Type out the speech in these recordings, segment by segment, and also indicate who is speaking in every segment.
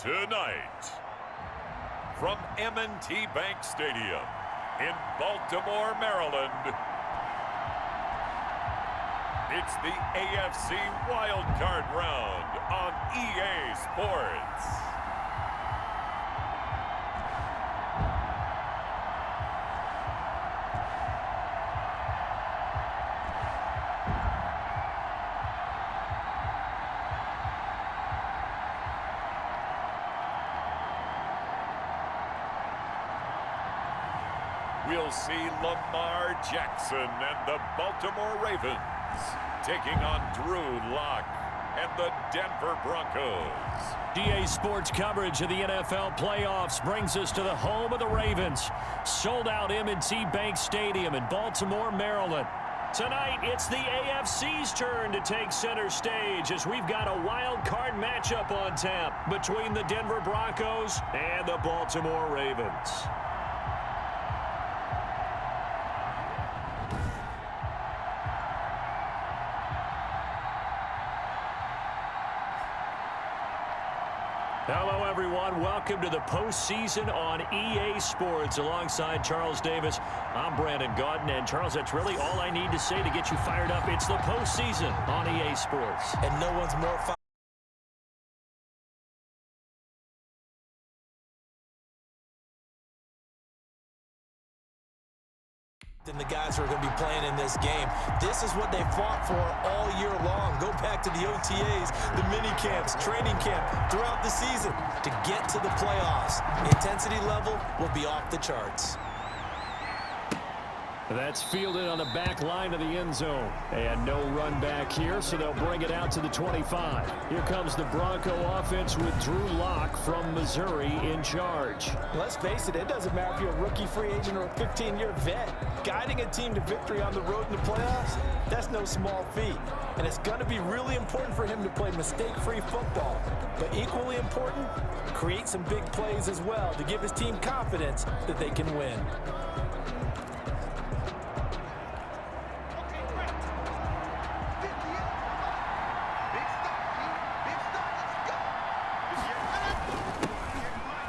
Speaker 1: Tonight, from M&T Bank Stadium in Baltimore, Maryland, it's the AFC Wildcard Round on EA Sports. We'll see Lamar Jackson and the Baltimore Ravens taking on Drew Lock and the Denver Broncos.
Speaker 2: EA Sports coverage of the NFL playoffs brings us to the home of the Ravens. Sold out M&T Bank Stadium in Baltimore, Maryland. Tonight, it's the AFC's turn to take center stage as we've got a wild card matchup on tap between the Denver Broncos and the Baltimore Ravens. Hello, everyone. Welcome to the postseason on EA Sports. Alongside Charles Davis, I'm Brandon Gaudin. And, Charles, that's really all I need to say to get you fired up. It's the postseason on EA Sports.
Speaker 3: And no one's more fun than the guys who are going to be playing in this game. This is what they fought for all year long. Go back to the OTAs, the mini camps, training camp, throughout the season to get to the playoffs. The intensity level will be off the charts.
Speaker 2: That's fielded on the back line of the end zone. And no run back here, so they'll bring it out to the 25. Here comes the Bronco offense with Drew Lock from Missouri in charge.
Speaker 4: Let's face it, it doesn't matter if you're a rookie free agent or a 15-year vet. Guiding a team to victory on the road in the playoffs, that's no small feat. And it's going to be really important for him to play mistake-free football. But equally important, create some big plays as well to give his team confidence that they can win.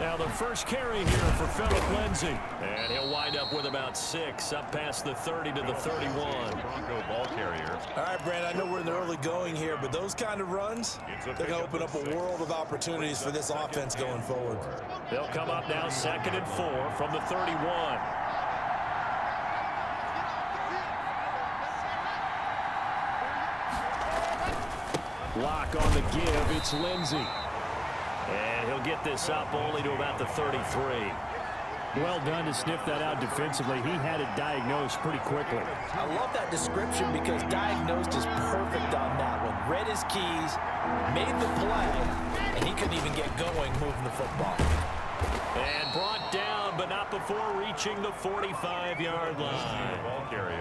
Speaker 2: Now the first carry here for Phillip Lindsay. And he'll wind up with about 6, up past the 30 to the 31.
Speaker 1: Bronco ball carrier.
Speaker 3: All right, Brandon, I know we're in the early going here, but those kind of runs, they're going to open up a world of opportunities for this offense going forward.
Speaker 2: They'll come up now 2nd and 4 from the 31. Lock on the give. It's Lindsay. And he'll get this up only to about the 33. Well done to sniff that out defensively. He had it diagnosed pretty quickly.
Speaker 4: I love that description because diagnosed is perfect on that one. Read his keys, made the play, and he couldn't even get going moving the football.
Speaker 2: And brought down, but not before reaching the 45-yard line.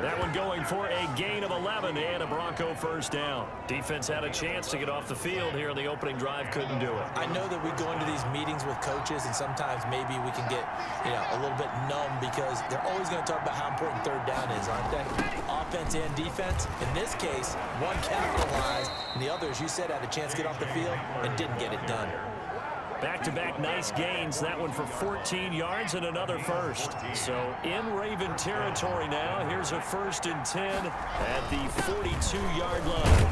Speaker 2: That one going for a gain of 11 and a Bronco first down. Defense had a chance to get off the field here on the opening drive, couldn't do it.
Speaker 3: I know that we go into these meetings with coaches, and sometimes maybe we can get, a little bit numb because they're always going to talk about how important third down is, aren't they? Offense and defense. In this case, one capitalized, and the other, as you said, had a chance to get off the field and didn't get it done.
Speaker 2: Back-to-back nice gains. That one for 14 yards and another first. So in Raven territory now. Here's a 1st and 10 at the 42-yard line.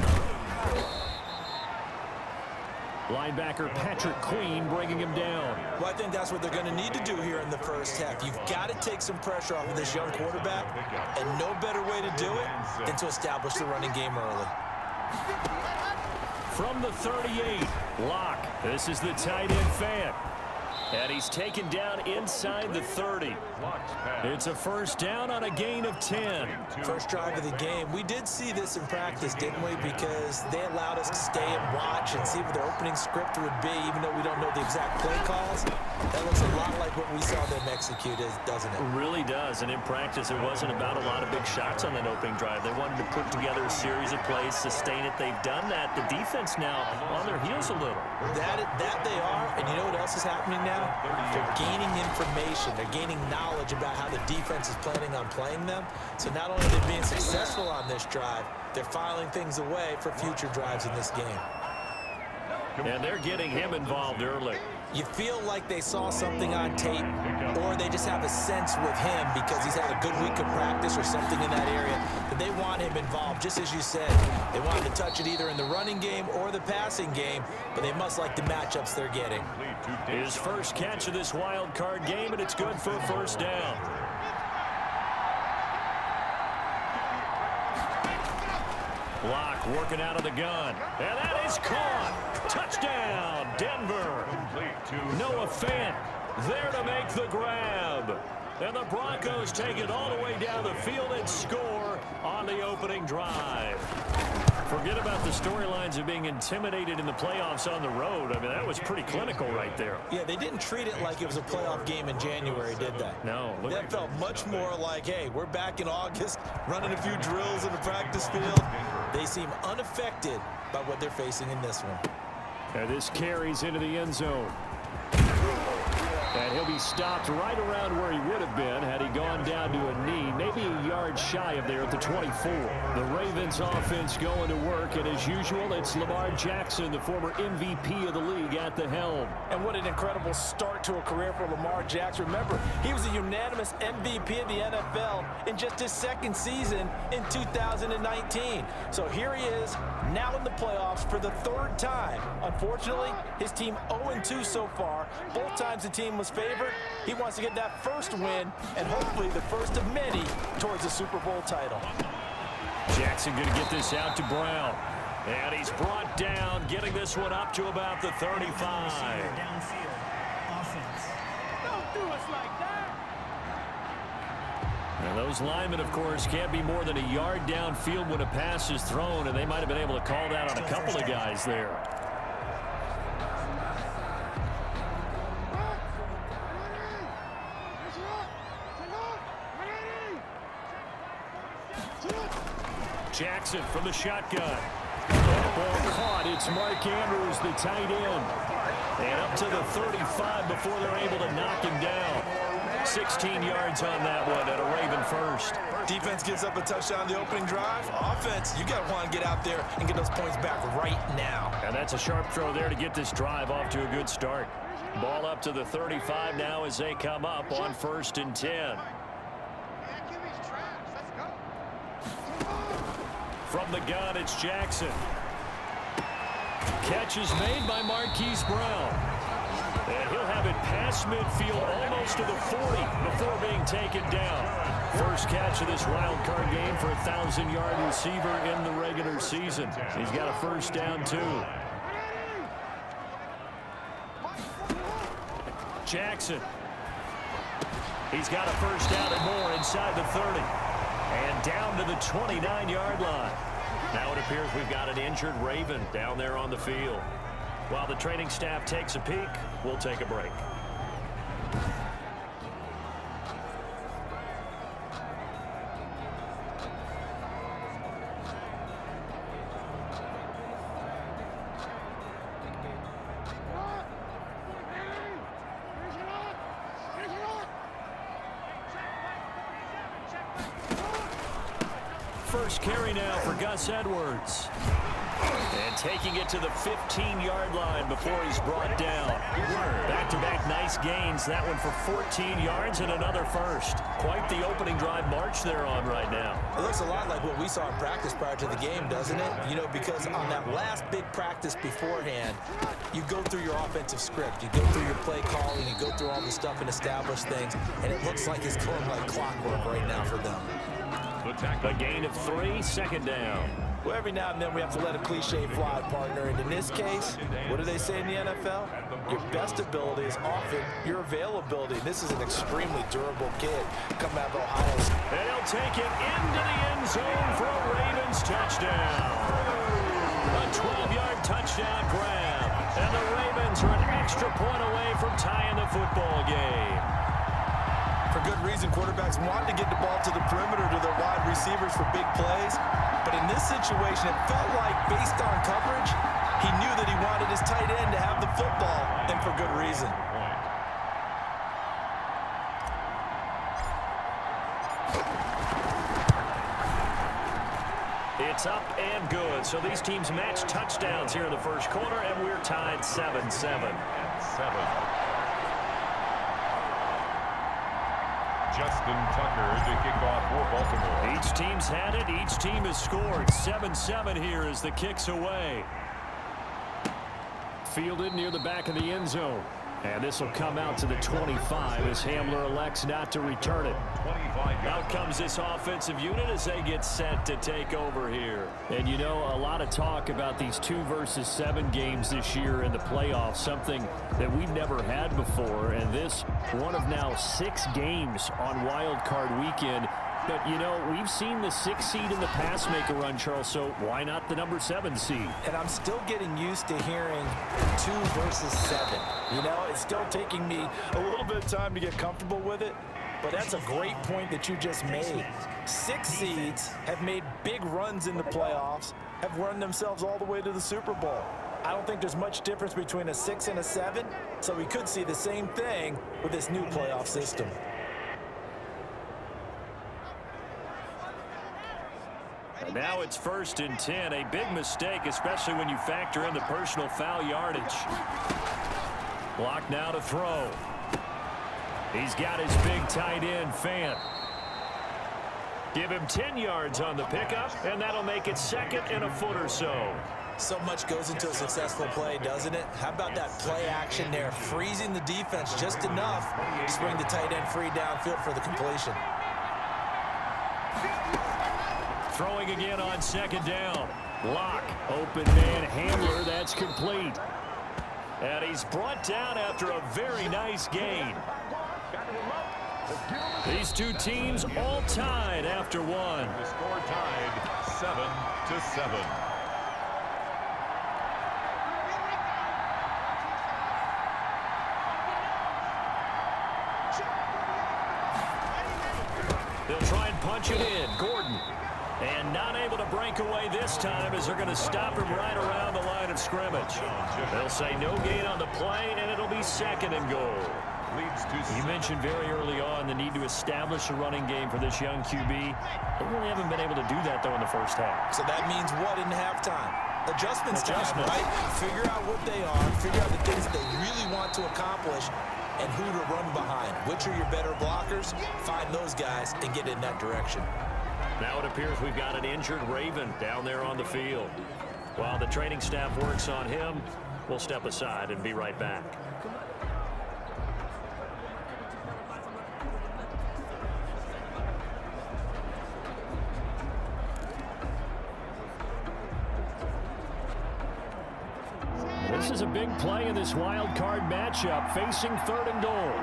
Speaker 2: Linebacker Patrick Queen bringing him down.
Speaker 3: Well, I think that's what they're going to need to do here in the first half. You've got to take some pressure off of this young quarterback, and no better way to do it than to establish the running game early.
Speaker 2: From the 38, Lock. This is the tight end fan. And he's taken down inside the 30. It's a first down on a gain of 10.
Speaker 3: First drive of the game. We did see this in practice, didn't we? Because they allowed us to stay and watch and see what their opening script would be, even though we don't know the exact play calls. That looks a lot like what we saw them execute, doesn't it?
Speaker 2: It really does. And in practice, it wasn't about a lot of big shots on that opening drive. They wanted to put together a series of plays, sustain it. They've done that. The defense now on their heels a little.
Speaker 3: That they are. And you know what else is happening now? They're gaining information. They're gaining knowledge about how the defense is planning on playing them. So not only are they being successful on this drive, they're filing things away for future drives in this game.
Speaker 2: And they're getting him involved early.
Speaker 3: You feel like they saw something on tape, or they just have a sense with him because he's had a good week of practice or something in that area that they want him involved, just as you said. They want him to touch it either in the running game or the passing game, but they must like the matchups they're getting.
Speaker 2: His first catch of this wild card game, and it's good for a first down. Block working out of the gun, and that is caught. Touchdown, Denver. Noah Fant there to make the grab. And the Broncos take it all the way down the field and score on the opening drive. Forget about the storylines of being intimidated in the playoffs on the road. I mean, that was pretty clinical right there.
Speaker 3: Yeah, they didn't treat it like it was a playoff game in January, did they?
Speaker 2: No.
Speaker 3: That felt much more like, hey, we're back in August, running a few drills in the practice field. They seem unaffected by what they're facing in this one.
Speaker 2: And this carries into the end zone. And he'll be stopped right around where he would have been had he gone down to a knee, maybe a yard shy of there at the 24. The Ravens offense going to work, and as usual, it's Lamar Jackson, the former MVP of the league, at the helm.
Speaker 4: And what an incredible start to a career for Lamar Jackson. Remember, he was a unanimous MVP of the NFL in just his second season in 2019. So here he is, now in the playoffs for the third time. Unfortunately, his team 0-2 so far. Both times the team was favored. He wants to get that first win and hopefully the first of many towards the Super Bowl title.
Speaker 2: Jackson going to get this out to Brown. And he's brought down, getting this one up to about the 35.
Speaker 5: Downfield. Offense. Don't do us like that.
Speaker 2: And those linemen, of course, can't be more than a yard downfield when a pass is thrown, and they might have been able to call that on a couple of guys there. Jackson from the shotgun. Ball caught. It's Mark Andrews, the tight end. And up to the 35 before they're able to knock him down. 16 yards on that one at a Raven first.
Speaker 3: Defense gives up a touchdown the opening drive. Offense, you got to want to get out there and get those points back right now.
Speaker 2: And that's a sharp throw there to get this drive off to a good start. Ball up to the 35 now as they come up on 1st and 10. From the gun, it's Jackson. Catch is made by Marquise Brown. And he'll have it past midfield almost to the 40 before being taken down. First catch of this wild card game for a 1,000-yard receiver in the regular season. He's got a first down, too. Jackson. He's got a first down and more inside the 30. And down to the 29-yard line. Now it appears we've got an injured Raven down there on the field. While the training staff takes a peek, we'll take a break. First carry now for Gus Edwards. And taking it to the 15-yard line before he's brought down. Back-to-back nice gains. That one for 14 yards and another first. Quite the opening drive march they're on right now.
Speaker 3: It looks a lot like what we saw in practice prior to the game, doesn't it? You know, because on that last big practice beforehand, you go through your offensive script. You go through your play calling. You go through all the stuff and establish things. And it looks like it's going like clockwork right now for them.
Speaker 2: A gain of 3, second down.
Speaker 4: Well, every now and then we have to let a cliche fly, partner. And in this case, what do they say in the NFL? Your best ability is often your availability. This is an extremely durable kid coming out of Ohio State.
Speaker 2: And he'll take it into the end zone for a Ravens touchdown. A 12-yard touchdown grab. And the Ravens are an extra point away from tying the football game.
Speaker 4: For good reason, quarterbacks want to get the ball to the perimeter to their wide receivers for big plays. But in this situation, it felt like, based on coverage, he knew that he wanted his tight end to have the football, and for good reason.
Speaker 2: It's up and good. So these teams match touchdowns here in the first quarter, and we're tied 7-7.
Speaker 1: Justin Tucker to kick off for Baltimore.
Speaker 2: Each team's had it. Each team has scored. 7-7 here as the kick's away. Fielded near the back of the end zone. And this will come out to the 25 as Hamler elects not to return it. Out comes this offensive unit as they get set to take over here. And you know, a lot of talk about these 2 versus 7 games this year in the playoffs, something that we've never had before. And this, one of now 6 games on Wild Card Weekend. But, you know, we've seen the 6th seed in the past make a run, Charles, so why not the number 7 seed?
Speaker 4: And I'm still getting used to hearing 2 versus 7. You know, it's still taking me a little bit of time to get comfortable with it. But that's a great point that you just made. 6 seeds have made big runs in the playoffs, have run themselves all the way to the Super Bowl. I don't think there's much difference between a 6 and a 7, so we could see the same thing with this new playoff system.
Speaker 2: Now it's 1st and 10. A big mistake, especially when you factor in the personal foul yardage. Block now to throw. He's got his big tight end, Fant. Give him 10 yards on the pickup, and that'll make it 2nd and a foot or so.
Speaker 3: So much goes into a successful play, doesn't it? How about that play action there, freezing the defense just enough to bring the tight end free downfield for the completion.
Speaker 2: Throwing again on 2nd down. Lock, open man, Hamler, that's complete. And he's brought down after a very nice gain. These 2 teams all tied after 1.
Speaker 1: The score tied 7-7.
Speaker 2: They'll try and punch it in. Gordon. And not able to break away this time as they're going to stop him right around the line of scrimmage. They'll say no gain on the play, and it'll be 2nd and goal. You mentioned very early on the need to establish a running game for this young QB. They really haven't been able to do that, though, in the first half.
Speaker 3: So that means what in halftime? Adjustments time, right? Figure out what they are, figure out the things that they really want to accomplish, and who to run behind. Which are your better blockers? Find those guys and get in that direction.
Speaker 2: Now it appears we've got an injured Raven down there on the field. While the training staff works on him, we'll step aside and be right back. This is a big play in this wild card matchup, facing 3rd and goal.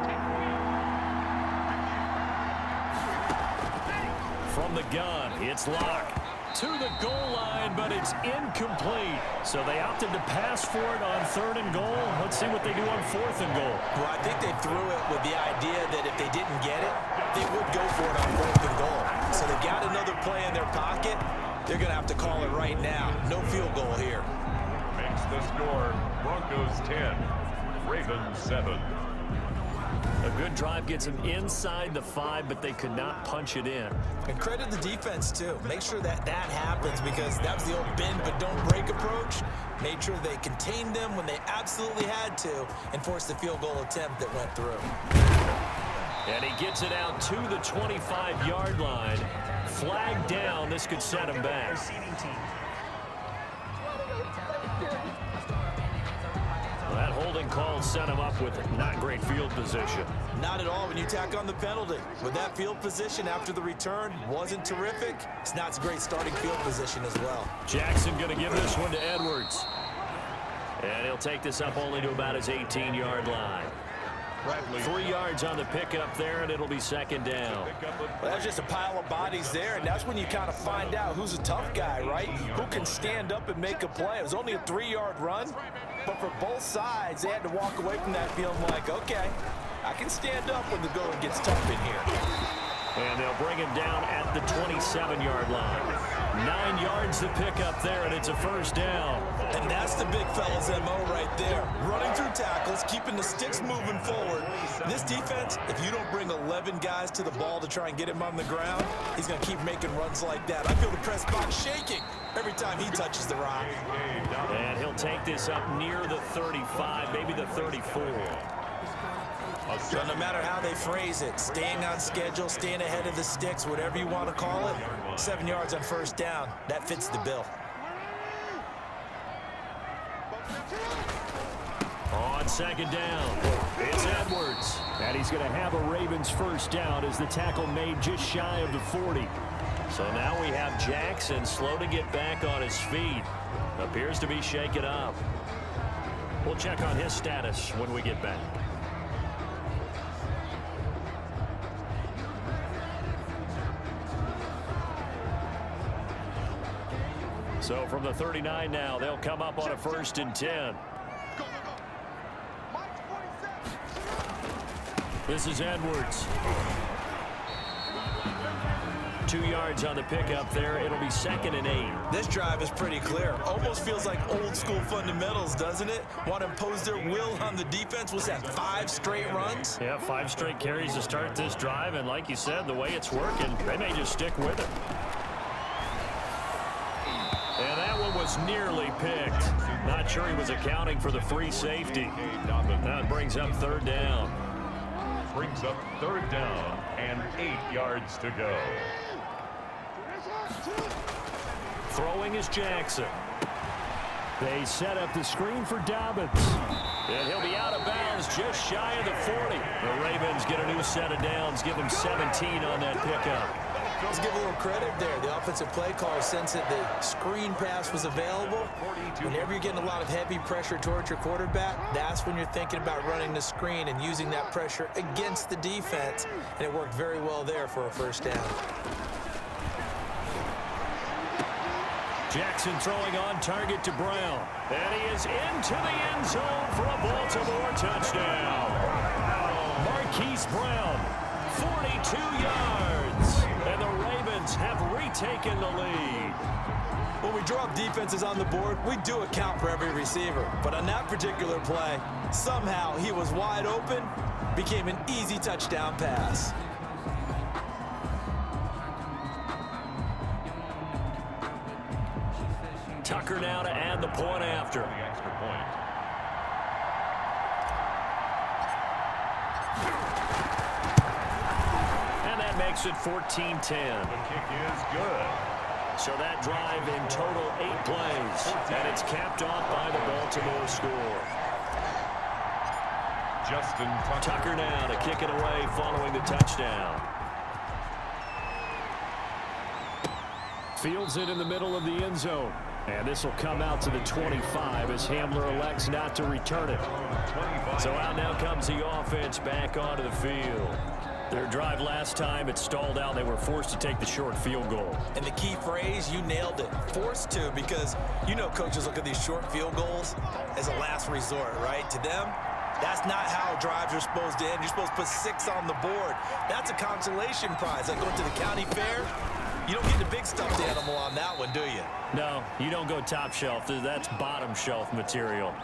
Speaker 2: From the gun, it's Lock to the goal line, but it's incomplete. So they opted to pass for it on 3rd and goal. Let's see what they do on 4th and goal.
Speaker 3: Well, I think they threw it with the idea that if they didn't get it, they would go for it on 4th and goal. So they got another play in their pocket. They're going to have to call it right now. No field goal here.
Speaker 1: Makes the score Broncos 10, Ravens 7.
Speaker 2: A good drive gets them inside the 5, but they could not punch it in.
Speaker 3: And credit the defense, too. Make sure that happens, because that was the old bend but don't break approach. Made sure they contained them when they absolutely had to and forced the field goal attempt that went through.
Speaker 2: And he gets it out to the 25-yard line. Flag down. This could set him back. That holding call set him up with not great field position.
Speaker 3: Not at all when you tack on the penalty. With that field position after the return wasn't terrific. It's not a great starting field position as well.
Speaker 2: Jackson going to give this one to Edwards. And he'll take this up only to about his 18-yard line. 3 yards on the pickup there, and it'll be 2nd down.
Speaker 4: Well, that's just a pile of bodies there, and that's when you kind of find out who's a tough guy, right? Who can stand up and make a play. It was only a 3-yard run, but for both sides, they had to walk away from that feeling like, okay, I can stand up when the going gets tough in here.
Speaker 2: And they'll bring him down at the 27-yard line. 9 yards to pick up there, and it's a 1st down.
Speaker 3: And that's the big fella's MO right there. Running through tackles, keeping the sticks moving forward. This defense, if you don't bring 11 guys to the ball to try and get him on the ground, he's going to keep making runs like that. I feel the press box shaking every time he touches the rock.
Speaker 2: And he'll take this up near the 35, maybe the 34.
Speaker 1: A
Speaker 3: So no matter how they phrase it, staying on schedule, staying ahead of the sticks, whatever you want to call it, 7 yards on first down, that fits the bill.
Speaker 2: On second down, it's Edwards. And he's going to have a Ravens first down as the tackle made just shy of the 40. So now we have Jackson slow to get back on his feet. Appears to be shaken up. We'll check on his status when we get back. So from the 39 now, they'll come up on a 1st and 10. This is Edwards. 2 yards on the pickup there. It'll be 2nd and 8.
Speaker 3: This drive is pretty clear. Almost feels like old school fundamentals, doesn't it? Want to impose their will on the defense. Was that 5 straight runs?
Speaker 2: Yeah, 5 straight carries to start this drive. And like you said, the way it's working, they may just stick with it. And that one was nearly picked. Not sure he was accounting for the free safety. Now it brings up 3rd down.
Speaker 1: Brings up 3rd down and 8 yards to go.
Speaker 2: Throwing is Jackson. They set up the screen for Dobbins. And he'll be out of bounds just shy of the 40. The Ravens get a new set of downs. Give them 17 on that pickup.
Speaker 3: Let's give a little credit there. The offensive play caller sensed that the screen pass was available. Whenever you're getting a lot of heavy pressure towards your quarterback, that's when you're thinking about running the screen and using that pressure against the defense. And it worked very well there for a first down.
Speaker 2: Jackson throwing on target to Brown. And he is into the end zone for a Baltimore touchdown. Marquise Brown, 42 yards. And the Ravens have retaken the lead.
Speaker 3: When we drop defenses on the board, we do account for every receiver. But on that particular play, somehow he was wide open, became an easy touchdown pass.
Speaker 2: Tucker now to add the point after.
Speaker 1: The extra point.
Speaker 2: And that makes it 14-10.
Speaker 1: The kick is good.
Speaker 2: So that drive in total 8 plays. And it's capped off by the Baltimore score.
Speaker 1: Justin
Speaker 2: Tucker now to kick it away following the touchdown. Fields it in the middle of the end zone. And this will come out to the 25 as Hamler elects not to return it. So out now comes the offense back onto the field. Their drive last time, it stalled out. They were forced to take the short field goal.
Speaker 3: And the key phrase, you nailed it. Forced to, because you know coaches look at these short field goals as a last resort, right? To them, that's not how drives are supposed to end. You're supposed to put 6 on the board. That's a consolation prize. Like going to the county fair, you don't get the big stuffed animal on that one, do you?
Speaker 2: No, you don't go top shelf. That's bottom shelf material.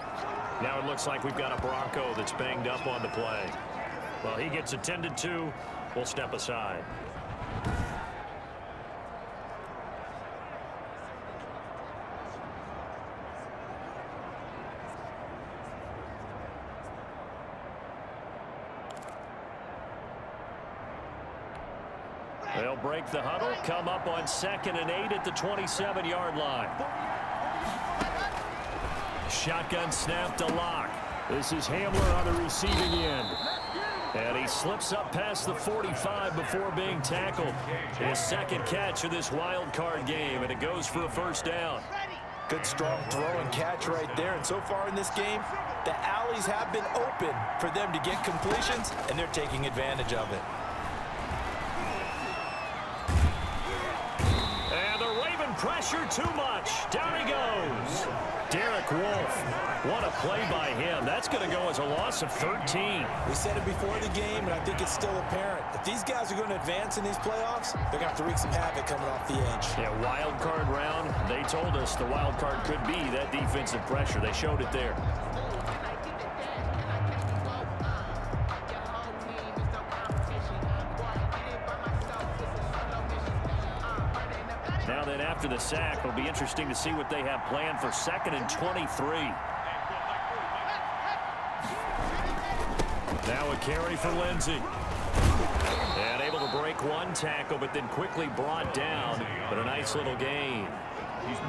Speaker 2: Now it looks like we've got a Bronco that's banged up on the play. Well, he gets attended to. We'll step aside. They'll break the huddle, come up on 2nd and 8 at the 27-yard line. Shotgun snap to Locke. This is Hamler on the receiving end. And he slips up past the 45 before being tackled. His 2nd catch of this wild card game, and it goes for a first down.
Speaker 4: Good strong throw and catch right there. And so far in this game, the alleys have been open for them to get completions, and they're taking advantage of it.
Speaker 2: And the Raven pressure too much. Down he goes. Derek Wolfe. What a play by him. That's going to go as a loss of 13.
Speaker 4: We said it before the game, and I think it's still apparent. If these guys are going to advance in these playoffs, they're going to have to wreak some havoc coming off the edge.
Speaker 2: Yeah, wild card round. They told us the wild card could be that defensive pressure. They showed it there. Now then, after the sack, it'll be interesting to see what they have planned for 2nd and 23. Now a carry for Lindsey. And able to break one tackle, but then quickly brought down. But a nice little gain.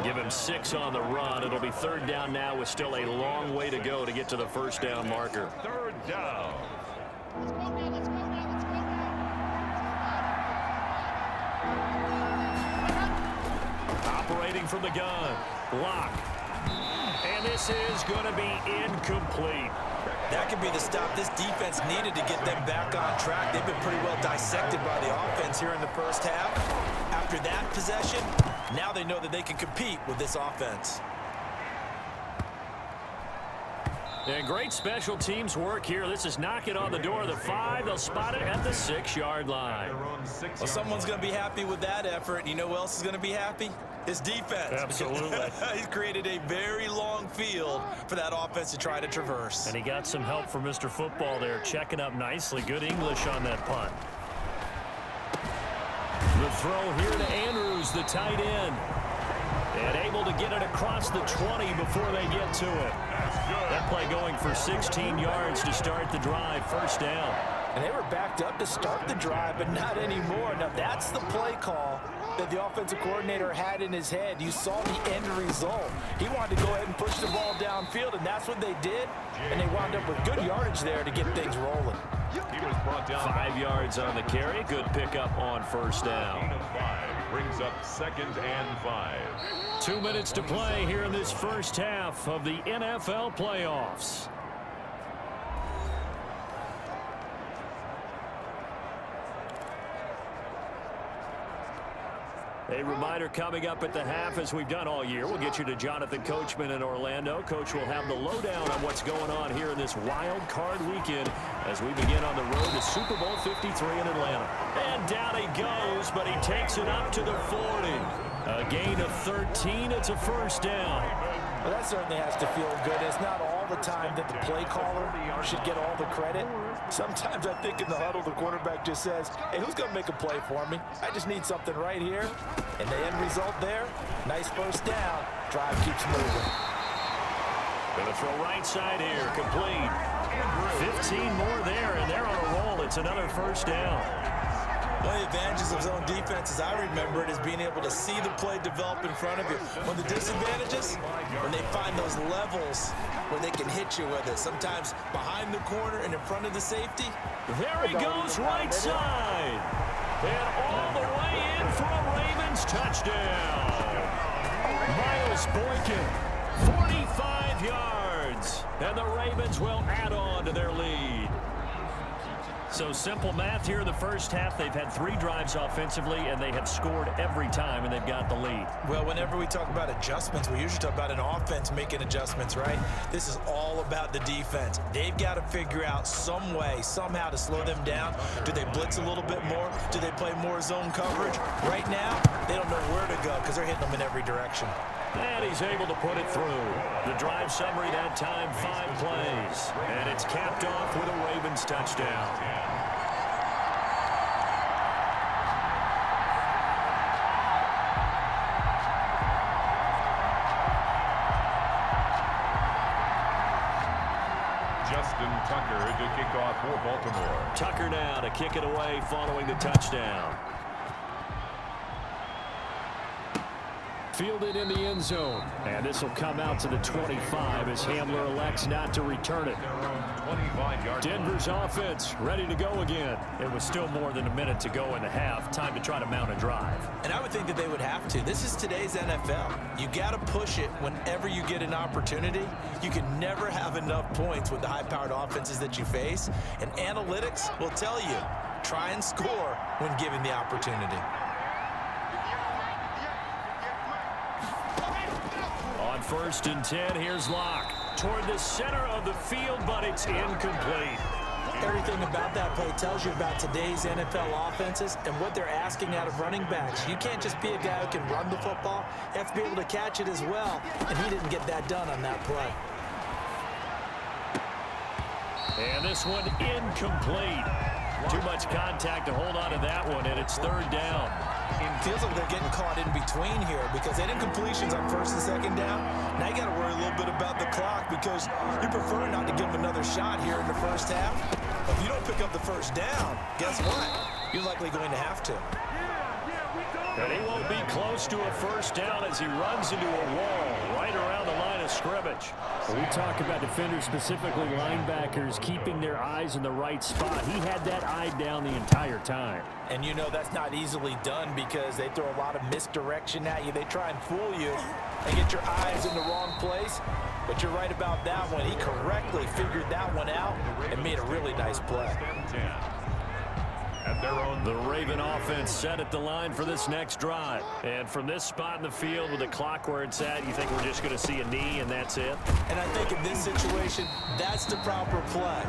Speaker 2: Give him 6 on the run. It'll be 3rd down now with still a long way to go to get to the 1st down marker.
Speaker 1: 3rd down.
Speaker 2: Operating from the gun. Block. And this is going to be incomplete.
Speaker 3: That could be the stop this defense needed to get them back on track. They've been pretty well dissected by the offense here in the first half. After that possession, now they know that they can compete with this offense.
Speaker 2: And great special teams work here. This is knocking on the door of the 5. They'll spot it at the 6-yard line.
Speaker 3: Well, someone's going to be happy with that effort. You know who else is going to be happy? His defense.
Speaker 2: Absolutely.
Speaker 3: He's created a very long field for that offense to try to traverse.
Speaker 2: And he got some help from Mr. Football there, checking up nicely. Good English on that punt. The throw here to Andrews, the tight end. And able to get it across the 20 before they get to it. That play going for 16 yards to start the drive. 1st down.
Speaker 4: And they were backed up to start the drive, but not anymore. Now, that's the play call that the offensive coordinator had in his head. You saw the end result. He wanted to go ahead and push the ball downfield, and that's what they did. And they wound up with good yardage there to get things rolling.
Speaker 1: He was brought down
Speaker 2: 5 yards on the carry. Good pickup on 1st down.
Speaker 1: 5 brings up 2nd and 5.
Speaker 2: 2 minutes to play here in this first half of the NFL playoffs. A reminder coming up at the half, as we've done all year. We'll get you to Jonathan Coachman in Orlando. Coach will have the lowdown on what's going on here in this wild card weekend as we begin on the road to Super Bowl 53 in Atlanta. And down he goes, but he takes it up to the 40. A gain of 13. It's a 1st down.
Speaker 4: Well, that certainly has to feel good. It's not all the time that the play caller should get all the credit. Sometimes I think in the huddle, the quarterback just says, hey, who's going to make a play for me? I just need something right here. And the end result there, nice 1st down. Drive keeps moving.
Speaker 2: Gonna throw right side here, complete. 15 more there, and they're on a roll. It's another 1st down.
Speaker 3: One of the advantages of zone defense, as I remember it, is being able to see the play develop in front of you. One of the disadvantages, when they find those levels where they can hit you with it, sometimes behind the corner and in front of the safety.
Speaker 2: There he goes, right side. And all the way in for a Ravens touchdown. Miles Boykin, 45 yards. And the Ravens will add on to their lead. So simple math here in the first half. They've had 3 drives offensively, and they have scored every time, and they've got the lead.
Speaker 3: Well, whenever we talk about adjustments, we usually talk about an offense making adjustments, right? This is all about the defense. They've got to figure out some way, somehow to slow them down. Do they blitz a little bit more? Do they play more zone coverage? Right now, they don't know where to go because they're hitting them in every direction.
Speaker 2: And he's able to put it through. The drive summary that time, 5 plays. And it's capped off with a Ravens touchdown.
Speaker 1: Justin Tucker to kick off for Baltimore.
Speaker 2: Tucker now to kick it away following the touchdown. Fielded in the end zone. And this will come out to the 25 as Hamler elects not to return it.
Speaker 1: 25-yard.
Speaker 2: Denver's offense ready to go again. It was still more than a minute to go in the half. Time to try to mount a drive.
Speaker 3: And I would think that they would have to. This is today's NFL. You got to push it whenever you get an opportunity. You can never have enough points with the high-powered offenses that you face. And analytics will tell you, try and score when given the opportunity.
Speaker 2: On 1st and 10, here's Locke. Toward the center of the field, but it's incomplete.
Speaker 3: Everything about that play tells you about today's NFL offenses and what they're asking out of running backs. You can't just be a guy who can run the football. You have to be able to catch it as well, and he didn't get that done on that play.
Speaker 2: And this one incomplete. Too much contact to hold on to that one, and it's 3rd down.
Speaker 3: It feels like they're getting caught in between here because they had incompletions on 1st and 2nd down. Now you got to worry a little bit about the clock because you prefer not to give them another shot here in the first half. If you don't pick up the first down, guess what? You're likely going to have to.
Speaker 2: And he won't be close to a first down as he runs into a wall right around the line of scrimmage.
Speaker 6: We talk about defenders, specifically linebackers, keeping their eyes in the right spot. He had that eye down the entire time.
Speaker 4: And you know that's not easily done because they throw a lot of misdirection at you. They try and fool you and get your eyes in the wrong place. But you're right about that one. He correctly figured that one out and made a really nice play.
Speaker 2: The Raven offense set at the line for this next drive. And from this spot in the field with the clock where it's at, you think we're just going to see a knee and that's it?
Speaker 3: And I think in this situation, that's the proper play.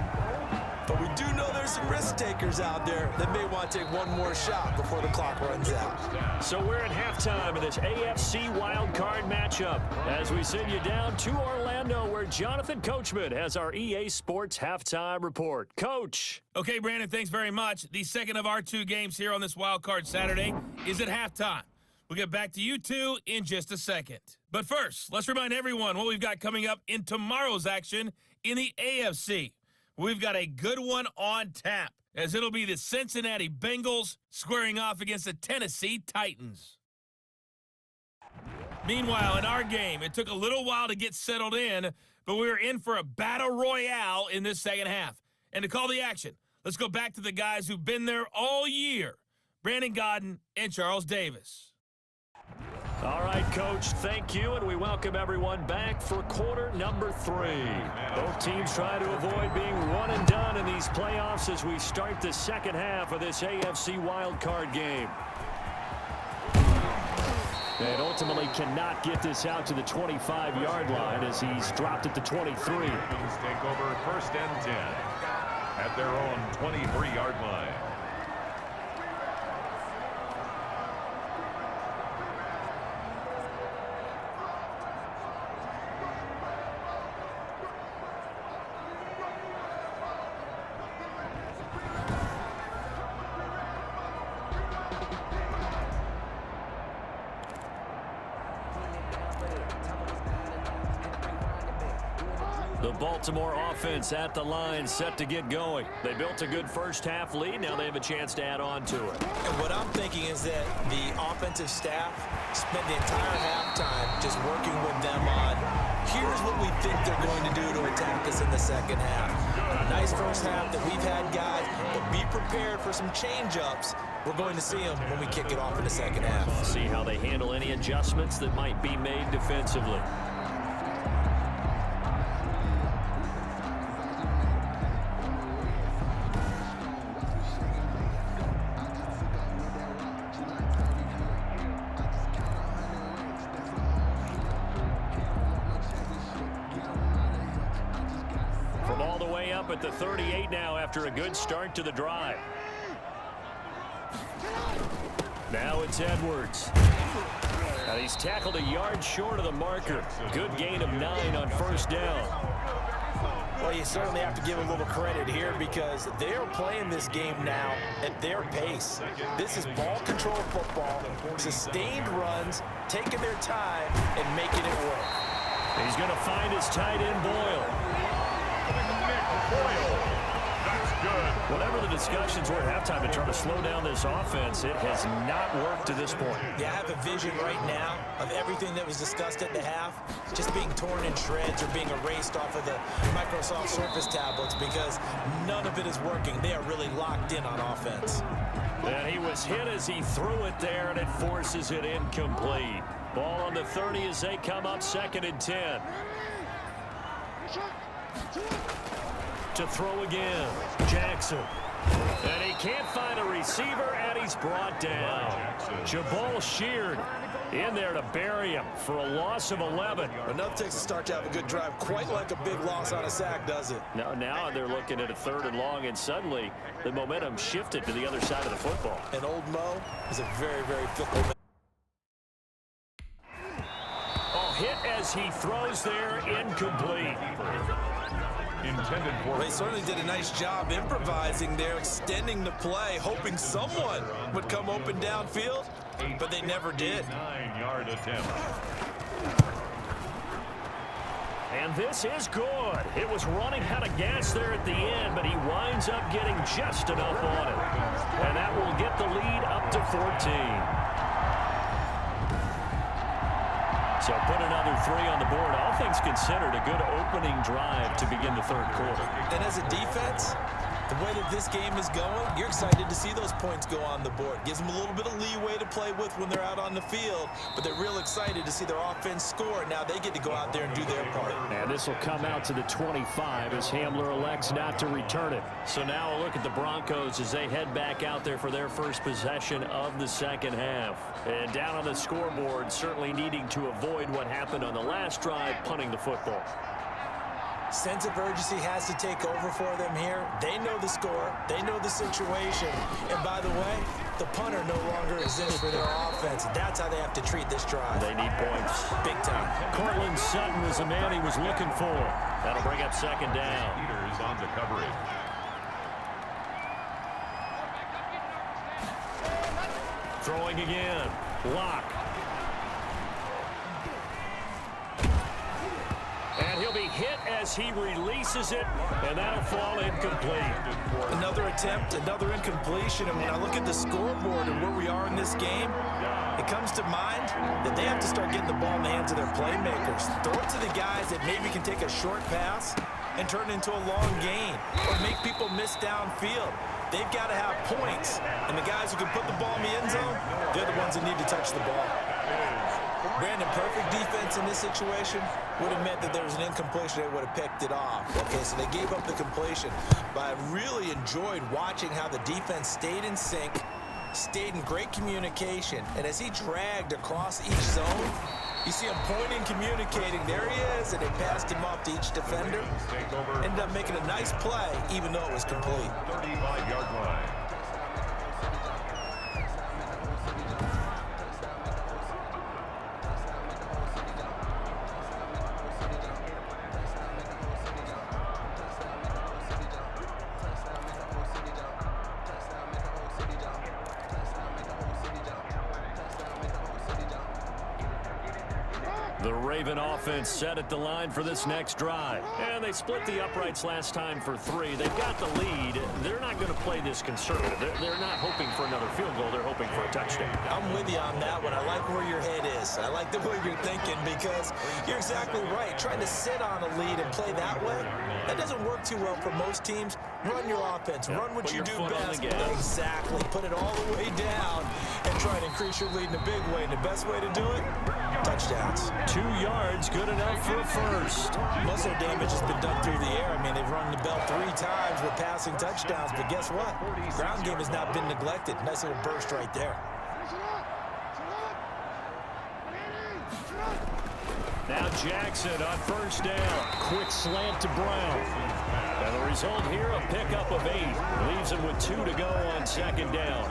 Speaker 3: But we do know there's some risk takers out there that may want to take one more shot before the clock runs out.
Speaker 2: So we're at halftime of this AFC wildcard matchup as we send you down to Orlando where Jonathan Coachman has our EA Sports halftime report. Coach.
Speaker 7: Okay, Brandon, thanks very much. The second of our two games here on this wildcard Saturday is at halftime. We'll get back to you two in just a second. But first, let's remind everyone what we've got coming up in tomorrow's action in the AFC. We've got a good one on tap, as it'll be the Cincinnati Bengals squaring off against the Tennessee Titans. Meanwhile, in our game, it took a little while to get settled in, but we were in for a battle royale in this second half. And to call the action, let's go back to the guys who've been there all year, Brandon Godden and Charles Davis.
Speaker 2: All right, Coach, thank you, and we welcome everyone back for quarter number 3. Both teams try to avoid being one and done in these playoffs as we start the second half of this AFC wildcard game. And ultimately cannot get this out to the 25-yard line as he's dropped at the 23.
Speaker 1: Take over first and 10 at their own 23-yard line.
Speaker 2: The Baltimore offense at the line, set to get going. They built a good first-half lead. Now they have a chance to add on to it.
Speaker 3: And what I'm thinking is that the offensive staff spent the entire halftime just working with them on, here's what we think they're going to do to attack us in the second half. A nice first half that we've had, guys, but be prepared for some change-ups. We're going to see them when we kick it off in the second half.
Speaker 2: See how they handle any adjustments that might be made defensively. At the 38 now after a good start to the drive. Now it's Edwards. And he's tackled a yard short of the marker. Good gain of 9 on first down.
Speaker 4: Well, you certainly have to give a little credit here because they're playing this game now at their pace. This is ball control football, sustained runs, taking their time and making it work.
Speaker 2: He's going to find his tight end Boyle.
Speaker 1: That's good.
Speaker 2: Whatever the discussions were at halftime to try to slow down this offense, it has not worked to this point.
Speaker 3: Yeah, I have a vision right now of everything that was discussed at the half just being torn in shreds or being erased off of the Microsoft Surface tablets because none of it is working. They are really locked in on offense.
Speaker 2: And he was hit as he threw it there, and it forces it incomplete. Ball on the 30 as they come up 2nd and 10. To throw again, Jackson. And he can't find a receiver, and he's brought down. Jabal Sheard in there to bury him for a loss of 11.
Speaker 3: Enough takes a start to have a good drive, quite like a big loss on a sack, does it?
Speaker 2: Now they're looking at a 3rd and long, and suddenly the momentum shifted to the other side of the football.
Speaker 3: And old Mo is a very, very fickle man.
Speaker 2: Hit as he throws there, incomplete.
Speaker 1: Intended for.
Speaker 3: They certainly did a nice job improvising there, extending the play, hoping someone would come open downfield, but they never did.
Speaker 1: 9-yard attempt.
Speaker 2: And this is good. It was running out of gas there at the end, but he winds up getting just enough on it. And that will get the lead up to 14. So put another 3 on the board. All things considered, a good opening drive to begin the third quarter.
Speaker 3: And as a defense, the way that this game is going, you're excited to see those points go on the board. Gives them a little bit of leeway to play with when they're out on the field, but they're real excited to see their offense score. Now they get to go out there and do their part.
Speaker 2: And this will come out to the 25 as Hamler elects not to return it. So now a look at the Broncos as they head back out there for their first possession of the second half. And down on the scoreboard, certainly needing to avoid what happened on the last drive, punting the football.
Speaker 3: Sense of urgency has to take over for them here. They know the score. They know the situation. And by the way, the punter no longer exists for their offense. That's how they have to treat this drive.
Speaker 2: They need points.
Speaker 3: Big time.
Speaker 2: Cortland Sutton was the man he was looking for. That'll bring up second down.
Speaker 1: Peters on the coverage.
Speaker 2: Throwing again. Lock. And he'll be hit as he releases it, and that'll fall incomplete.
Speaker 4: Another attempt, another incompletion. And when I look at the scoreboard and where we are in this game, it comes to mind that they have to start getting the ball in the hands of their playmakers. Throw it to the guys that maybe can take a short pass and turn it into a long gain or make people miss downfield. They've got to have points, and the guys who can put the ball in the end zone, they're the ones that need to touch the ball. Brandon, perfect defense in this situation would have meant that there was an incompletion. They would have picked it off. Okay, so they gave up the completion. But I really enjoyed watching how the defense stayed in sync, stayed in great communication, and as he dragged across each zone, you see him pointing, communicating. There he is, and they passed him off to each defender. Ended up making a nice play, even though it was complete.
Speaker 1: 35-yard line.
Speaker 2: The Raven offense set at the line for this next drive. And they split the uprights last time for 3. They've got the lead. They're not going to play this conservative. They're not hoping for another field goal. They're hoping for a touchdown.
Speaker 3: I'm with you on that one. I like where your head is. I like the way you're thinking because you're exactly right. Trying to sit on a lead and play that way, that doesn't work too well for most teams. Run your offense. Run what you do best. Exactly. Put it all the way down and try to increase your lead in a big way. And the best way to do it, touchdowns.
Speaker 2: 2 yards, good enough for a first.
Speaker 3: Most of their damage has been done through the air. I mean, they've run the bell 3 times with passing touchdowns, but guess what? Ground game has not been neglected. Nice little burst right there.
Speaker 2: Now Jackson on first down. Quick slant to Brown. And the result here, a pickup of 8. Leaves him with 2 to go on second down.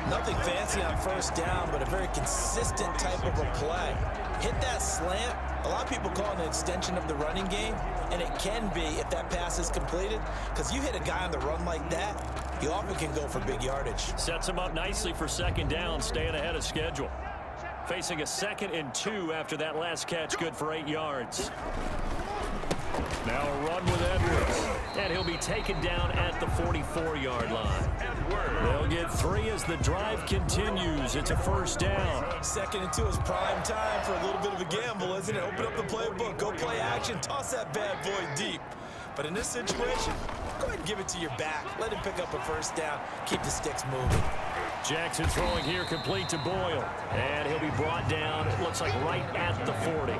Speaker 3: Nothing fancy on first down, but a very consistent type of a play. Hit that slant. A lot of people call it an extension of the running game, and it can be if that pass is completed, because you hit a guy on the run like that, you often can go for big yardage.
Speaker 2: Sets him up nicely for second down, staying ahead of schedule. Facing a 2nd and 2 after that last catch, good for 8 yards. Now a run with Edwards. And he'll be taken down at the 44-yard line. They'll get 3 as the drive continues. It's a first down.
Speaker 3: 2nd and 2 is prime time for a little bit of a gamble, isn't it? Open up the playbook, go play action, toss that bad boy deep. But in this situation, go ahead and give it to your back. Let him pick up a first down. Keep the sticks moving.
Speaker 2: Jackson throwing here complete to Boyle. And he'll be brought down, it looks like right at the 40.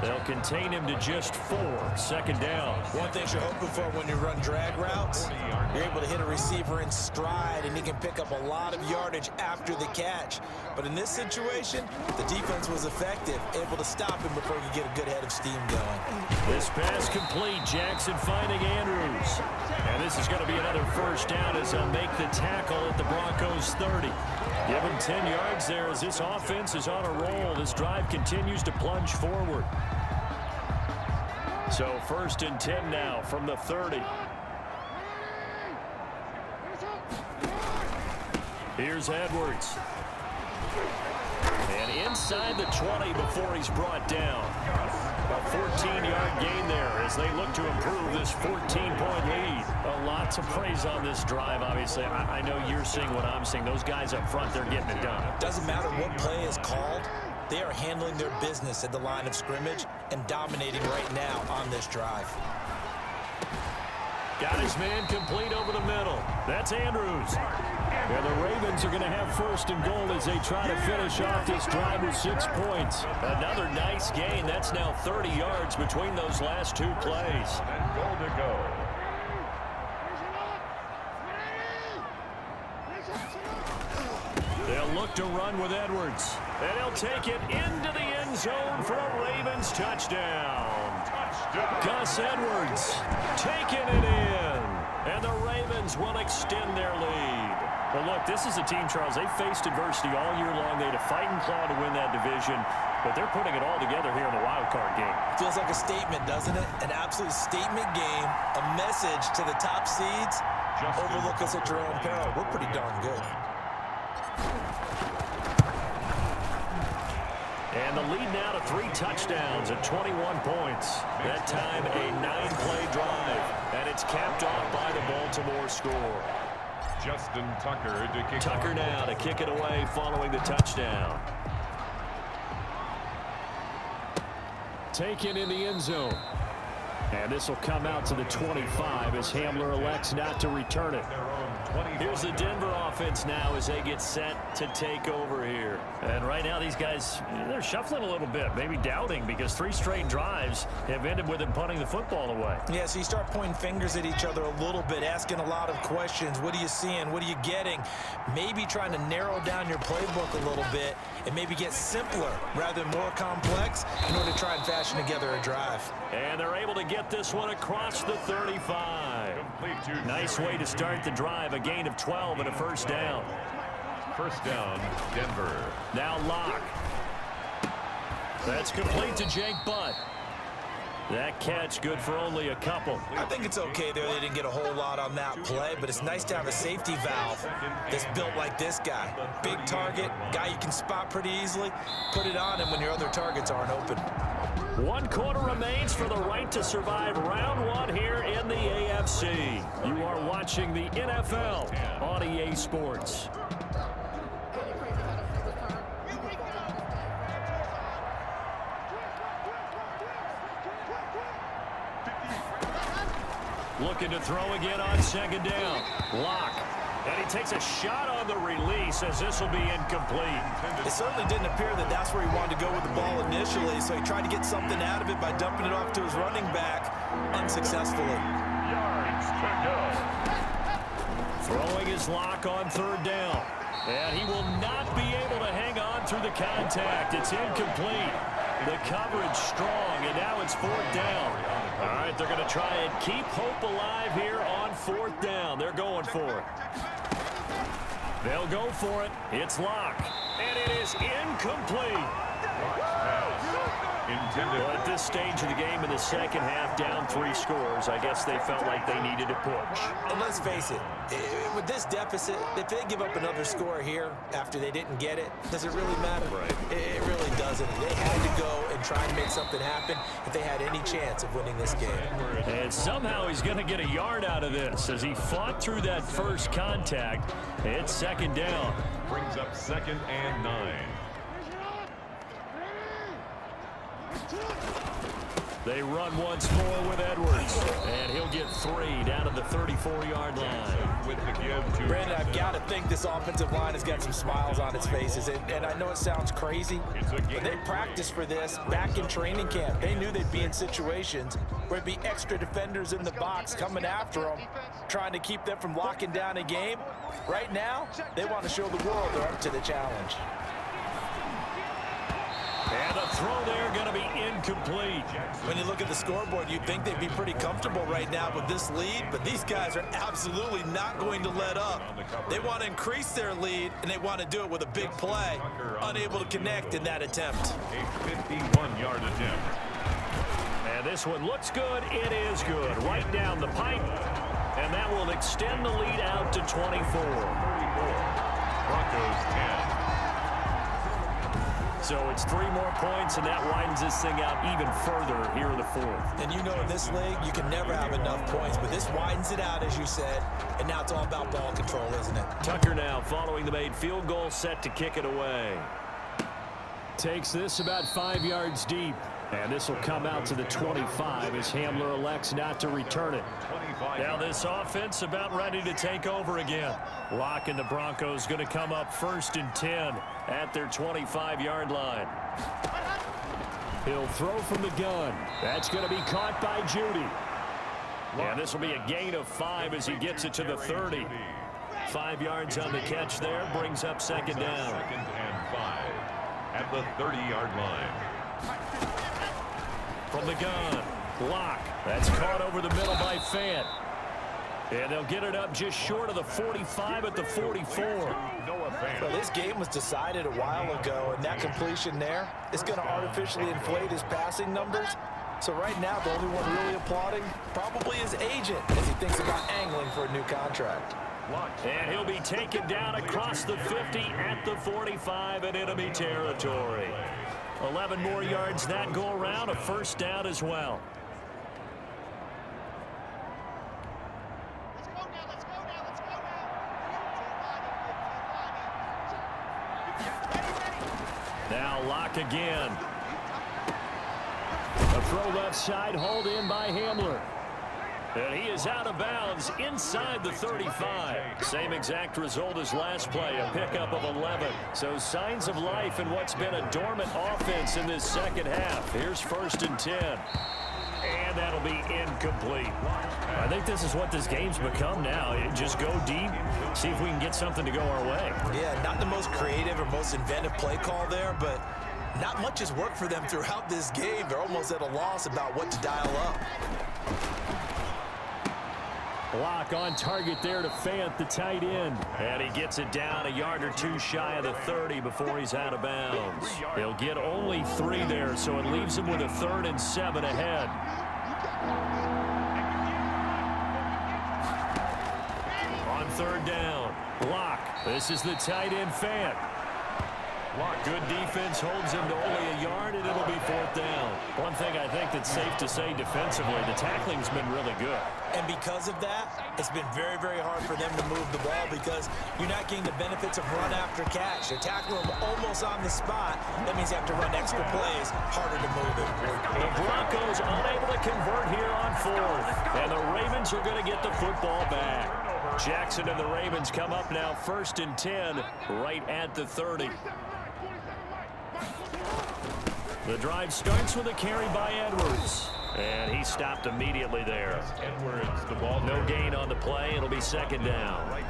Speaker 2: They'll contain him to just 4. Second down.
Speaker 3: One thing you're hoping for when you run drag routes, you're able to hit a receiver in stride, and he can pick up a lot of yardage after the catch. But in this situation, the defense was effective, able to stop him before he could get a good head of steam going.
Speaker 2: This pass complete. Jackson finding Andrews. And this is going to be another first down as they'll make the tackle at the Broncos 30. Give him 10 yards there as this offense is on a roll. This drive continues to plunge forward. So 1st and 10 now from the 30. Here's Edwards. And inside the 20 before he's brought down. A 14-yard gain there as they look to improve this 14-point lead. A lot to praise on this drive, obviously. I know you're seeing what I'm seeing. Those guys up front, they're getting it done.
Speaker 3: Doesn't matter what play is called. They are handling their business at the line of scrimmage and dominating right now on this drive.
Speaker 2: Got his man complete over the middle. That's Andrews. Yeah, the Ravens are going to have first and goal as they try to finish off this drive with 6 points. Another nice gain. That's now 30 yards between those last 2 plays.
Speaker 1: And goal to go.
Speaker 2: They'll look to run with Edwards. And he'll take it into the end zone for a Ravens touchdown. Gus Edwards taking it in. And the Ravens will extend their lead. Well, look, this is a team, Charles, they faced adversity all year long. They had to fight and claw to win that division, but they're putting it all together here in the wild card game.
Speaker 3: Feels like a statement, doesn't it? An absolute statement game, a message to the top seeds. Overlook us at your own peril. We're pretty darn good.
Speaker 2: And the lead now to 3 touchdowns at 21 points. That time a 9-play drive, and it's capped off by the Baltimore score.
Speaker 1: Justin Tucker to kick
Speaker 2: Tucker now to kick it away following the touchdown. Taken in the end zone. And this will come out to the 25 as Hamler elects not to return it. Here's the Denver offense now as they get set to take over here. And right now these guys, they're shuffling a little bit, maybe doubting because 3 straight drives have ended with them punting the football away.
Speaker 3: Yeah, so you start pointing fingers at each other a little bit, asking a lot of questions. What are you seeing? What are you getting? Maybe trying to narrow down your playbook a little bit and maybe get simpler rather than more complex in order to try and fashion together a drive.
Speaker 2: And they're able to get this one across the 35. Nice way to start the drive. A gain of 12 and a first down.
Speaker 1: First down, Denver.
Speaker 2: Now Locke. That's complete to Jake Butt. That catch good for only a couple.
Speaker 3: I think it's okay there. They didn't get a whole lot on that play, but it's nice to have a safety valve that's built like this guy. Big target, guy you can spot pretty easily. Put it on him when your other targets aren't open.
Speaker 2: 1 quarter remains for the right to survive round 1 here in the AFC. You are watching the NFL on EA Sports. Looking to throw again on second down. Locke. And he takes a shot on the release as this will be incomplete.
Speaker 3: It certainly didn't appear that that's where he wanted to go with the ball initially, so he tried to get something out of it by dumping it off to his running back unsuccessfully.
Speaker 1: Yards to go.
Speaker 2: Throwing his Locke on third down. And he will not be able to hang on through the contact. It's incomplete. The coverage strong, and now it's 4th down. All right, they're going to try and keep hope alive here on 4th down. They're going for it. They'll go for it. It's Locke, and it is incomplete.
Speaker 1: Intended.
Speaker 2: Well, at this stage of the game in the second half, down 3 scores, I guess they felt like they needed a push.
Speaker 3: And let's face it, with this deficit, if they give up another score here after they didn't get it, does it really matter?
Speaker 1: Right.
Speaker 3: It really doesn't. They had to go and try and make something happen if they had any chance of winning this game.
Speaker 2: And somehow he's going to get a yard out of this as he fought through that first contact. It's second down.
Speaker 1: Brings up 2nd and 9.
Speaker 2: They run once more with Edwards, and he'll get 3 down to the 34-yard line.
Speaker 1: With the give to
Speaker 3: Brandon, I've got to think this offensive line has got some smiles on its faces, and I know it sounds crazy, but they practiced for this back in training camp. They knew they'd be in situations where it'd be extra defenders in the box coming after them, trying to keep them from locking down a game. Right now, they want to show the world they're up to the challenge.
Speaker 2: And the throw there going to be incomplete.
Speaker 3: When you look at the scoreboard, you'd think they'd be pretty comfortable right now with this lead, but these guys are absolutely not going to let up. They want to increase their lead, and they want to do it with a big play. Unable to connect in that attempt.
Speaker 1: a 51-yard attempt.
Speaker 2: And this one looks good. It is good. Right down the pipe. And that will extend the lead out to 24.
Speaker 1: Broncos 10.
Speaker 2: So it's 3 more points, and that widens this thing out even further here in the 4th.
Speaker 3: And you know in this league, you can never have enough points, but this widens it out, as you said, and now it's all about ball control, isn't it?
Speaker 2: Tucker now following the made field goal, set to kick it away.
Speaker 6: Takes this about 5 yards deep. And this will come out to the 25 as Hamler elects not to return it.
Speaker 2: Now this offense about ready to take over again. Locke and the Broncos going to come up 1st and 10 at their 25-yard line.
Speaker 6: He'll throw from the gun. That's going to be caught by Judy.
Speaker 2: And this will be a gain of 5 as he gets it to the 30. 5 yards on the catch there, brings up 2nd down.
Speaker 1: 2nd and 5 at the 30-yard line.
Speaker 2: From the gun, Locke. That's caught over the middle by Fant. And they'll get it up just short of the 45 at the 44.
Speaker 4: Well, this game was decided a while ago, and that completion there is going to artificially inflate his passing numbers. So right now, the only one really applauding probably his agent as he thinks about angling for a new contract.
Speaker 2: And he'll be taken down across the 50 at the 45 in enemy territory. 11 more yards that go around, a 1st down as well. Now Locke again.
Speaker 6: A throw left side, hauled in by Hamler.
Speaker 2: And he is out of bounds inside the 35. Same exact result as last play, a pickup of 11. So signs of life in what's been a dormant offense in this 2nd half. Here's 1st and 10. And that'll be incomplete.
Speaker 6: I think this is what this game's become now. Just go deep, see if we can get something to go our way.
Speaker 3: Yeah, not the most creative or most inventive play call there, but not much has worked for them throughout this game. They're almost at a loss about what to dial up.
Speaker 6: Locke on target there to Fant, the tight end.
Speaker 2: And he gets it down a yard or 2 shy of the 30 before he's out of bounds. He'll get only 3 there, so it leaves him with a 3rd and 7 ahead. On 3rd down, Locke. This is the tight end, Fant. Good defense holds him to only a yard, and it'll be 4th down.
Speaker 6: One thing I think that's safe to say defensively, the tackling's been really good.
Speaker 3: And because of that, it's been very, very hard for them to move the ball because you're not getting the benefits of run after catch. They're tackling them almost on the spot. That means you have to run extra plays, harder to move it.
Speaker 2: The Broncos unable to convert here on 4th. And the Ravens are going to get the football back. Jackson and the Ravens come up now 1st and 10 right at the 30. The drive starts with a carry by Edwards. And he stopped immediately there.
Speaker 1: Edwards, the ball.
Speaker 2: No gain on the play. It'll be 2nd down.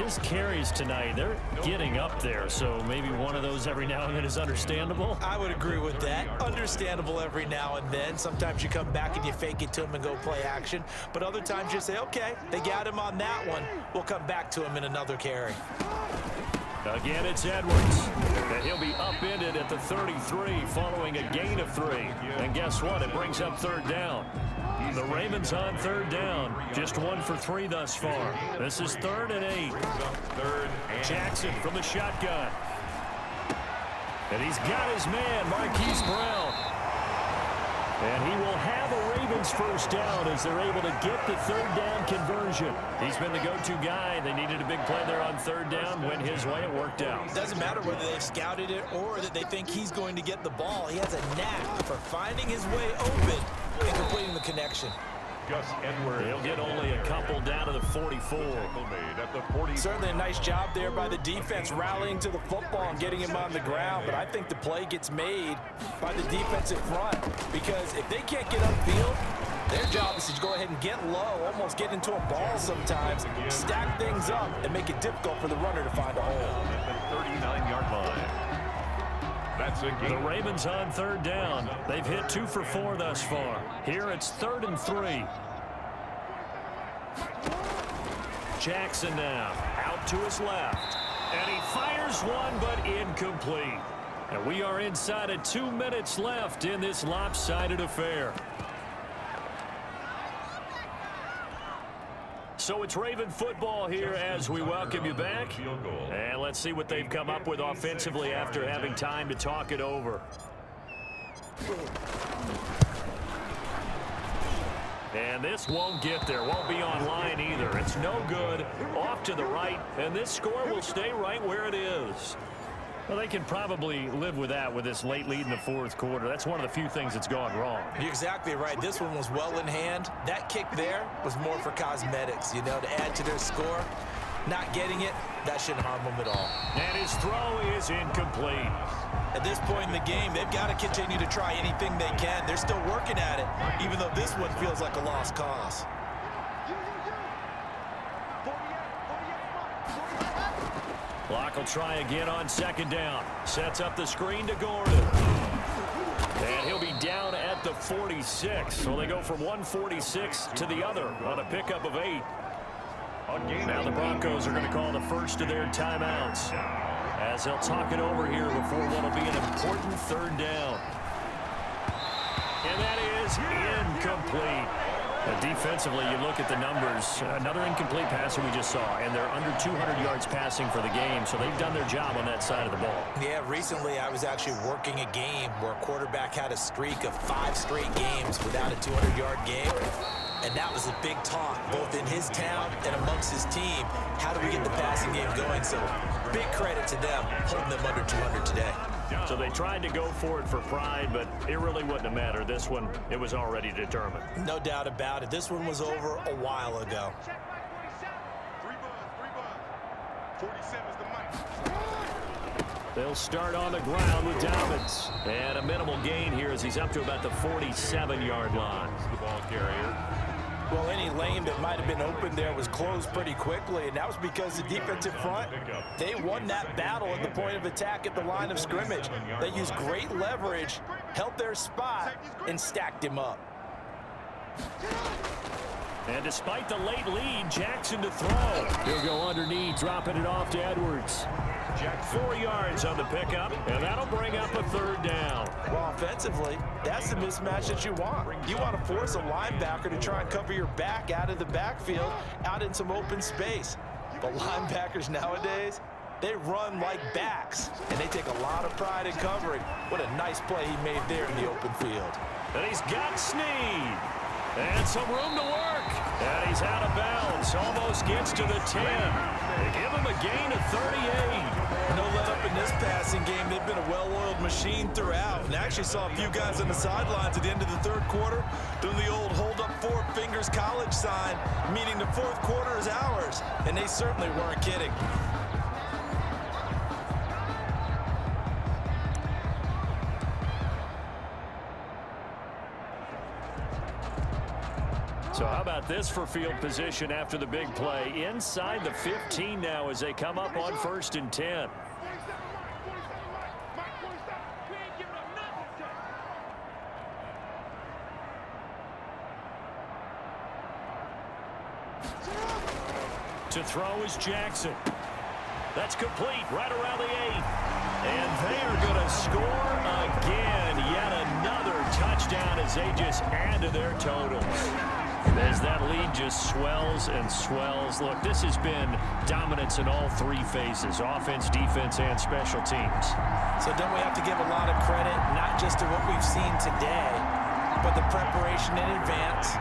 Speaker 6: His carries tonight, they're getting up there, so maybe one of those every now and then is understandable.
Speaker 3: I would agree with that. Understandable every now and then. Sometimes you come back and you fake it to him and go play action. But other times you say, okay, they got him on that one. We'll come back to him in another carry.
Speaker 2: Again, it's Edwards. And he'll be upended at the 33 following a gain of 3. And guess what? It brings up 3rd down. The Ravens on 3rd down. Just 1 for 3 thus far. This is 3rd and 8. Jackson from the shotgun. And he's got his man, Marquise Brown. And he will have a Ravens 1st down as they're able to get the 3rd down conversion. He's been the go-to guy. They needed a big play there on 3rd down. Went his way. It worked out.
Speaker 3: It doesn't matter whether they've scouted it or that they think he's going to get the ball. He has a knack for finding his way open and completing the connection.
Speaker 1: Gus Edwards.
Speaker 2: He'll get only a couple down to the 44.
Speaker 1: At the 40.
Speaker 4: Certainly a nice job there by the defense rallying to the football and getting him on the ground, but I think the play gets made by the defensive front because if they can't get upfield, their job is to go ahead and get low, almost get into a ball sometimes, stack things up, and make it difficult for the runner to find a hole.
Speaker 1: At the 39-yard line. That's a gain.
Speaker 2: The Ravens on 3rd down. They've hit 2 for 4 thus far. Here it's 3rd and 3. Jackson now out to his left. And he fires one, but incomplete. And we are inside of 2 minutes left in this lopsided affair. So it's Raven football here as we welcome you back. And let's see what they've come up with offensively after having time to talk it over. And this won't get there, won't be online either. It's no good, off to the right, and this score will stay right where it is. Well, they can probably live with that with this late lead in the fourth quarter. That's one of the few things that's gone wrong.
Speaker 3: You're exactly right. This one was well in hand. That kick there was more for cosmetics, you know, to add to their score. Not getting it, that shouldn't harm them at all.
Speaker 2: And his throw is incomplete.
Speaker 3: At this point in the game, they've got to continue to try anything they can. They're still working at it, even though this one feels like a lost cause.
Speaker 2: Block will try again on second down. Sets up the screen to Gordon. And he'll be down at the 46. So they go from 146 to the other on a pickup of 8. Now the Broncos are going to call the first of their timeouts, as they'll talk it over here before what will be an important third down. And that is incomplete. Defensively, you look at the numbers. Another incomplete passer we just saw, and they're under 200 yards passing for the game, so they've done their job on that side of the ball.
Speaker 3: Yeah, recently I was actually working a game where a quarterback had a streak of 5 straight games without a 200-yard game. And that was a big talk, both in his town and amongst his team. How do we get the passing game going? So big credit to them, holding them under 200 today.
Speaker 2: So they tried to go for it for pride, but it really wouldn't have mattered. This one, it was already determined.
Speaker 3: No doubt about it. This one was over a while ago.
Speaker 8: 47's the mic.
Speaker 2: They'll start on the ground with Dobbins. And a minimal gain here as he's up to about the 47-yard line.
Speaker 8: The ball carrier.
Speaker 4: Well, any lane that might have been open there was closed pretty quickly, and that was because the defensive front, they won that battle at the point of attack at the line of scrimmage. They used great leverage, held their spot, and stacked him up.
Speaker 2: And despite the late lead, Jackson to throw. He'll go underneath, dropping it off to Edwards. 4 yards on the pickup, and that'll bring up a third down.
Speaker 4: Well, offensively, that's the mismatch that you want. You want to force a linebacker to try and cover your back out of the backfield, out in some open space. But linebackers nowadays, they run like backs, and they take a lot of pride in covering. What a nice play he made there in the open field.
Speaker 2: And he's got Snead. And some room to work. And he's out of bounds. Almost gets to the 10. They give him a gain of 38.
Speaker 4: No let up in this passing game. They've been a well-oiled machine throughout. And actually saw a few guys on the sidelines at the end of the third quarter doing the old hold up 4 fingers college sign, meaning the fourth quarter is ours. And they certainly weren't kidding.
Speaker 2: So how about this for field position after the big play? Inside the 15 now as they come up on 1st and 10. To throw is Jackson. That's complete right around the 8. And they are going to score again. Yet another touchdown as they just add to their totals. As that lead just swells and swells. Look, this has been dominance in all 3 phases, offense, defense, and special teams.
Speaker 4: So don't we have to give a lot of credit, not just to what we've seen today, but the preparation in advance,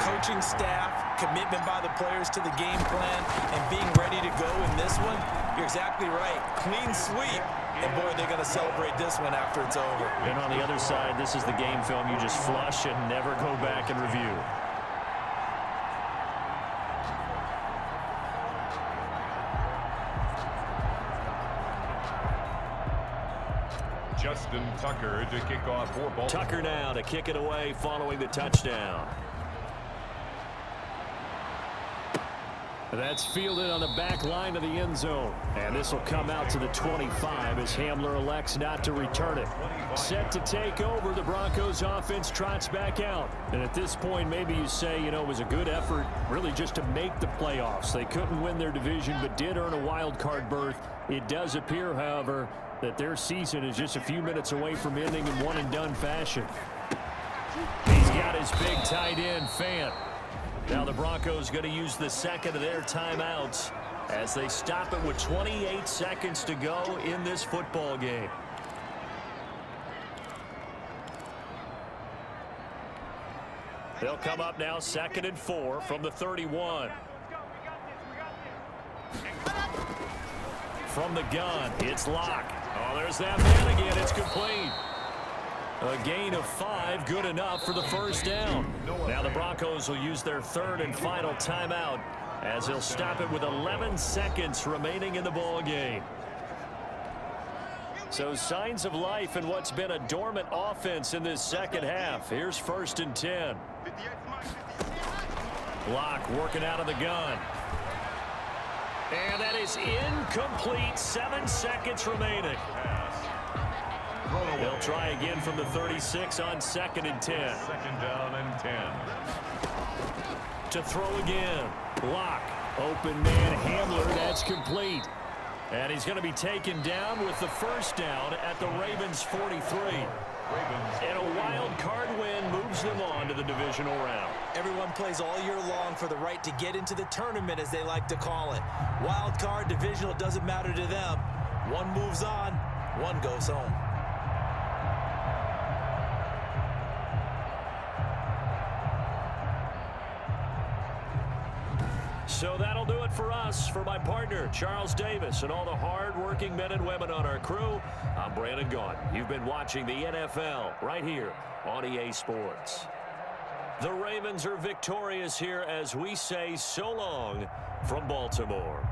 Speaker 4: coaching staff, commitment by the players to the game plan, and being ready to go in this one? You're exactly right. Clean sweep. And, boy, they're going to celebrate this one after it's over.
Speaker 2: And on the other side, this is the game film you just flush and never go back and review.
Speaker 8: Justin Tucker to kick off for Baltimore.
Speaker 2: Tucker now to kick it away following the touchdown. That's fielded on the back line of the end zone. And this will come out to the 25 as Hamler elects not to return it. Set to take over, the Broncos offense trots back out. And at this point, maybe you say, you know, it was a good effort really just to make the playoffs. They couldn't win their division but did earn a wild card berth. It does appear, however, that their season is just a few minutes away from ending in one-and-done fashion. He's got his big tight end, Fant. Now the Broncos going to use the second of their timeouts as they stop it with 28 seconds to go in this football game. They'll come up now 2nd and 4 from the 31. From the gun, it's Locke. Oh, there's that man again. It's complete. A gain of 5, good enough for the first down. Now the Broncos will use their 3rd and final timeout as they'll stop it with 11 seconds remaining in the ball game. So signs of life in what's been a dormant offense in this second half. Here's 1st and 10. Locke working out of the gun. And that is incomplete. 7 seconds remaining. They'll try again from the 36 on 2nd and 10.
Speaker 8: 2nd down and 10.
Speaker 2: To throw again. Locke. Open man Hamler. That's complete. And he's going to be taken down with the first down at the Ravens 43. And a wild card win moves them on to the divisional round.
Speaker 3: Everyone plays all year long for the right to get into the tournament, as they like to call it. Wild card, divisional, doesn't matter to them. One moves on, one goes home.
Speaker 2: So that'll do it for us. For my partner, Charles Davis, and all the hard-working men and women on our crew, I'm Brandon Gaudin. You've been watching the NFL right here on EA Sports. The Ravens are victorious here as we say so long from Baltimore.